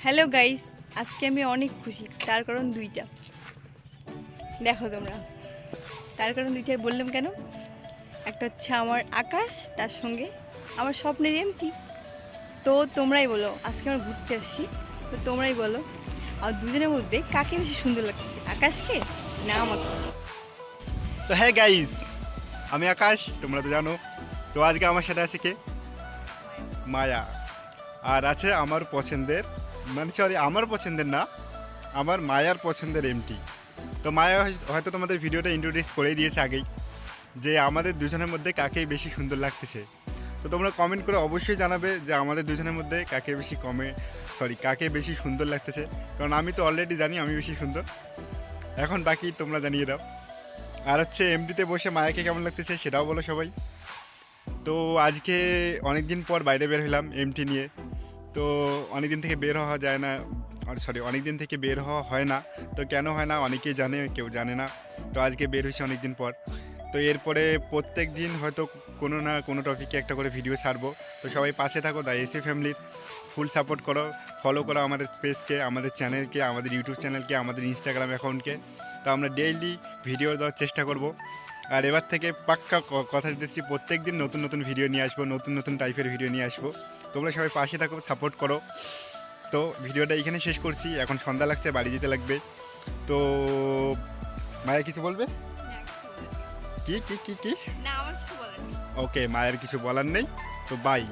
Hello guys, আজকে আমি অনেক খুশি। তার কারণ দুইটা, দেখো তোমরা। তার কারণ দুইটাই বললাম কেন? একটা হচ্ছে আমার আকাশ, তার সঙ্গে আমার স্বপ্নের এমটি। তো তোমরাই বলো, আজকে আমরা ঘুরতে আসছি, তো তোমরাই বলো আর দুজনের মধ্যে কাকে বেশি সুন্দর লাগতেছে, আকাশকে না আমাকে? তো হ্যাঁ গাইস, আমি আকাশ, তোমরা তো জানো। তো আজকে আমার সাথে আছে কে? মায়া। আর আছে আমার পছন্দের, আমার পছন্দের না, আমার মায়ার পছন্দের এমটি। তো মায়া হয়তো তোমাদের ভিডিওটা ইন্ট্রোডিউস করেই দিয়েছে আগেই, যে আমাদের দুজনের মধ্যে কাকে বেশি সুন্দর লাগতেছে। তো তোমরা কমেন্ট করে অবশ্যই জানাবে যে আমাদের দুজনের মধ্যে কাকে বেশি সুন্দর লাগতেছে। কারণ আমি তো অলরেডি জানি আমি বেশি সুন্দর, এখন বাকি তোমরা জানিয়ে দাও। আর হচ্ছে এমডিতে বসে মায়াকে কেমন লাগতেছে সেটাও বলো সবাই। তো আজকে অনেক দিন পর বাইরে বের হলাম এমটি নিয়ে। তো অনেক দিন থেকে বের হওয়া যায় না, অনেক দিন থেকে বের হওয়া হয় না। তো কেন হয় না অনেকেই জানে, কেউ জানে না। তো আজকে বের হয়েছে অনেক দিন পর। তো এরপরে প্রত্যেক দিন হয়তো কোনো না কোনো টপিকে একটা করে ভিডিও ছাড়বো। তো সবাই পাশে থাকো, দ্য এসি ফ্যামিলির ফুল সাপোর্ট করো, ফলো করো আমাদের পেজকে, আমাদের চ্যানেলকে, আমাদের ইউটিউব চ্যানেলকে, আমাদের ইনস্টাগ্রাম অ্যাকাউন্টকে। তো আমরা ডেইলি ভিডিও দেওয়ার চেষ্টা করব। আর এবার থেকে পাক্কা কথা দিচ্ছি, প্রত্যেক দিন নতুন নতুন ভিডিও নিয়ে আসবো, নতুন নতুন টাইপের ভিডিও নিয়ে আসবো। তোমরা সবাই পাশে থাকো, সাপোর্ট করো। তো ভিডিওটা এখানে শেষ করছি, এখন সন্ধ্যা লাগছে, বাড়ি যেতে লাগবে। তো মায়া কিছু বলবে? কি কি কি কি না, আমার কিছু বলার নেই। ওকে, মায়ের কিছু বলার নেই। তো বাই।